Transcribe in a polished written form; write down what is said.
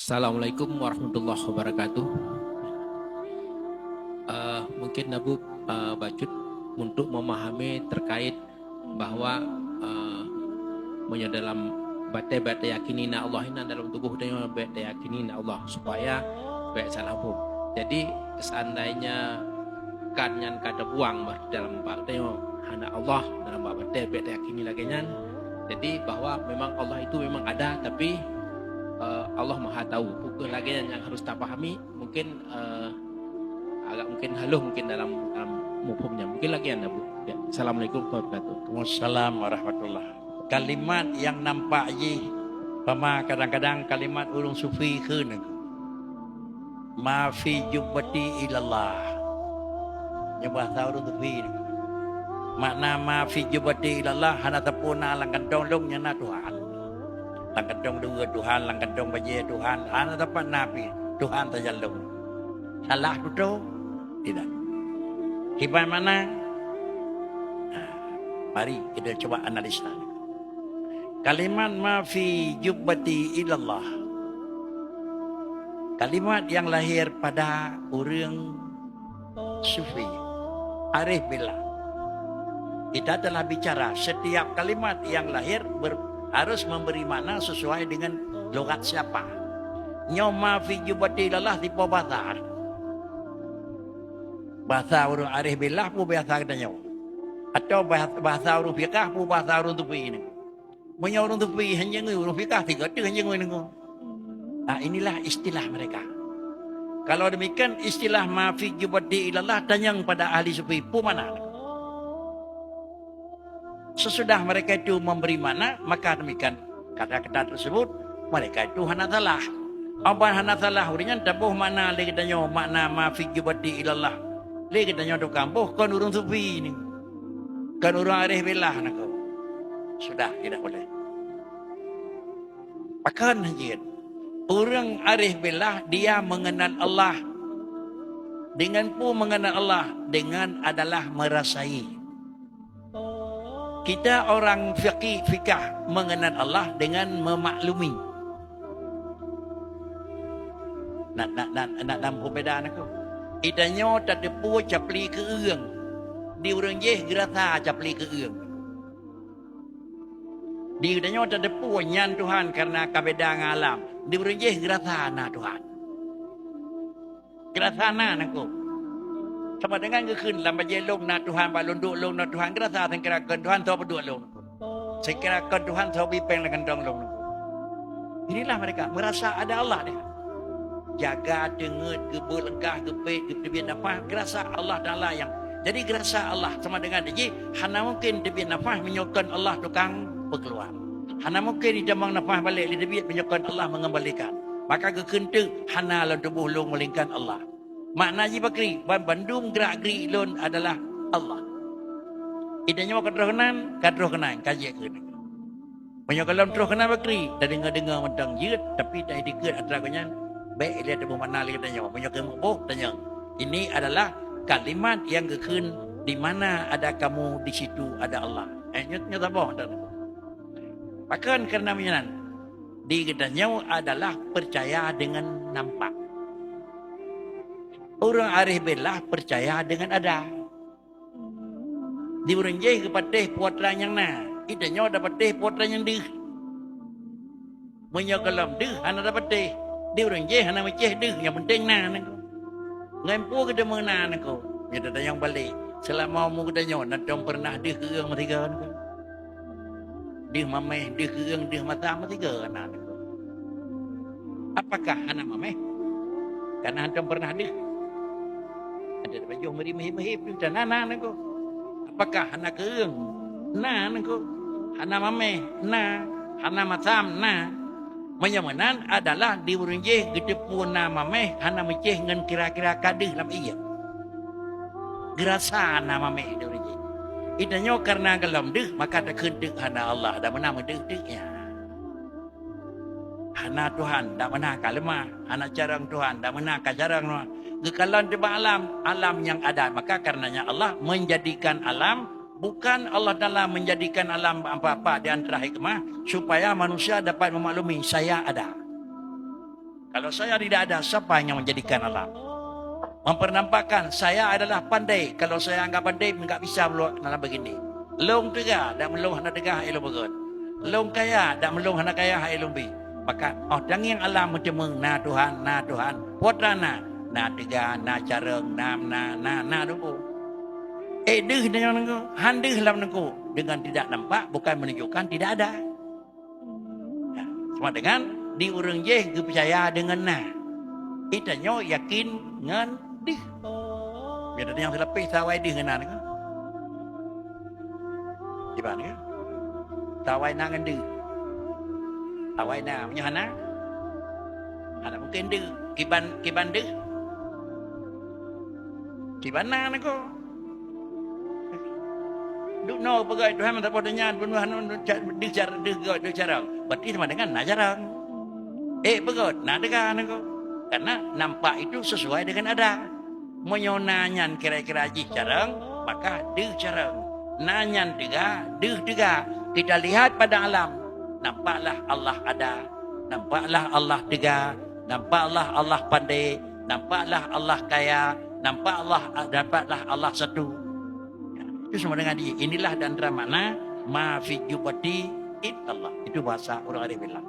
Assalamualaikum warahmatullahi wabarakatuh. Mungkin Nabu Bacut untuk memahami terkait bahwa punya dalam batai-batai yakinina Allah ini dalam tubuh dan batai yakinina Allah supaya baik salah pun. Jadi seandainya kanyan kata buang dalam batai hana Allah dalam batai yakini lagi nyan. Jadi bahwa memang Allah itu memang ada, tapi Allah Maha tahu. Bukan lagi yang harus kita pahami, mungkin agak mungkin haluh mungkin dalam mufhumnya. Mungkin lagi ya, Bu. Ya. Assalamualaikum warahmatullahi wabarakatuh. Waalaikumsalam warahmatullah. Kalimat yang nampak je, pama kadang-kadang kalimat urung sufi ke ni. Ma fi jubbati ilallah. Yang bahasa urung sufi ni. Makna ma fi jubbati ilallah hana tapuna lang kantong long nya na Tuhan. Lang kantong dua Tuhan, lang kantong baje Tuhan, hana tapan napi Tuhan tajalong. Salah tu tidak. Hibai mana? Mari kita coba analisa. Kalimat ma fi jubbati ilallah. Kalimat yang lahir pada orang sufi, arif billah. Kita telah bicara setiap kalimat yang lahir harus memberi makna sesuai dengan logat siapa. Nyoma fi jubbati ilallah tipe bahasa. Bahasa orang arif billah pun bahasa katanya. Atau bahasa orang fiqah pun bahasa orang tupi ini. Punya orang tupi hanya orang fiqah tiga tu hanya orang ini. Nah, inilah istilah mereka. Kalau demikian istilah ma fi jubbati ilallah tanyang pada ahli sufi pun mana? Sesudah mereka itu memberi mana, maka demikian kata-kata tersebut mereka itu hana salah. Apa hana salah? Urinya tabuh mana lagi tanya makna ma fi jubbati ilallah. Lagi tanya tu kampuh kan urang sufi ini. Kan urang arif billah nak. Sudah tidak boleh. Pakan hajit. Orang arif billah dia mengenal Allah. Dengan pun mengenal Allah dengan adalah merasai. Kita orang fikah mengenal Allah dengan memaklumi. Nak berbeza aku. Idanya tak depu capli ke eung. Di orang je gerasa capli ke eung. Di idanya tak depu nyan Tuhan karena kabeda ngalam. Di orang je gerasa na Tuhan. Gerasa na aku. Sama dengan kekin lama jelong na Tuhan balon duk long na Tuhan gerasa sengkira kan Tuhan tahu berdua long. Sengkira kan Tuhan tahu bipeng dengan dong long. Inilah mereka merasa ada Allah dia. Jaga dengut gebul lengkah gepet gebet nafas gerasa Allah Taala yang. Jadi gerasa Allah sama dengan dia. Hana mungkin debit nafas menyokon Allah tukang berkeluar. Hana mungkin di jamang nafas balik debit menyokon Allah mengembalikan. Maka kekin tu hana lan tubuh long melingkan Allah. Makna ji bakri bandung gerak-gerik lon adalah Allah. Idanya kadroh kenan kaji ke. Banyak kalau terus kenan bakri dah dengar mentang jeut tapi dah dikeut atrakannya baik lihat ada makna lagi tanya. Banyak kemubuh tanya. Ini adalah kalimat yang kekeun di mana ada kamu di situ ada Allah. Nyata boh dan. Bahkan karena menyenan di gedanya adalah percaya dengan nampak. Orang arif billah percaya dengan ada. Di orang jeh kepada putra yang na. Idanya dapat putra yang dih. Menyokalam dih, hana dapat dih. Di orang jeh hana maceh dih. Yang penting na nako. Ngampu kita mengenal nako. Kita tanya balik. Selama mu kita nyo, nadong pernah dih keung matiga nako. Dih mameh, dih keung, dih mata matiga nako. Apakah hana mameh? Karena nadong pernah dih. Ada baju merih-merih dan nana nako. Apakah anak keung? Na nako. Hana mameh, na. Hana matam, na. Menyamanan adalah di urunje gedepu na mameh, hana meceh ngan kira-kira kadih lam iya. Gerasa na mameh di urunje. Idanyo karena galam deh, maka tak kendek hana Allah. Dah mana mendek-deknya. Hana Tuhan, dah mana kalemah. Hana jarang Tuhan, dah mana kajarang Tuhan. Kekalan di alam yang ada. Maka karenanya Allah menjadikan alam. Bukan Allah Ta'ala menjadikan alam apa-apa di antara hikmah. Supaya manusia dapat memaklumi saya ada. Kalau saya tidak ada, siapa yang menjadikan alam? Mempernampakkan saya adalah pandai. Kalau saya anggap pandai, enggak bisa meluak dalam begini. Long tega, dak meluh hana tega elong begot. Long kaya, dak meluh hana kaya elong bi. Maka dang yang alam macam na Tuhan. Putrana, na tega, na careng, na dulu. Deh dengan engkau, handih dalam engkau. Dengan tidak nampak, bukan menunjukkan tidak ada. Ya, sama dengan di urang je percaya dengan na. Itanya yakin dengan dih. Biar ada yang terlepih tawai dih dengan na. Gimana kan? Tawai na dengan dih. Tawai na punya anak. Anak mungkin dih. Kiban dih. Kiban na engkau. Duk no pegawai Tuhan tak pada nyan pun dia cara. Berarti sama dengan nak jarang. Pegot nak dengar aku. Karena nampak itu sesuai dengan ada. Menyonayan kira-kira ji jarang, maka dia jarang. Nanyan tiga. Kita lihat pada alam. Nampaklah Allah ada. Nampaklah Allah tiga. Nampaklah Allah pandai. Nampaklah Allah kaya. Nampaklah Allah satu. Itu semua dengan dia. Inilah dan antara makna ma fi jubati illallah. Itu bahasa orang Arab bilang.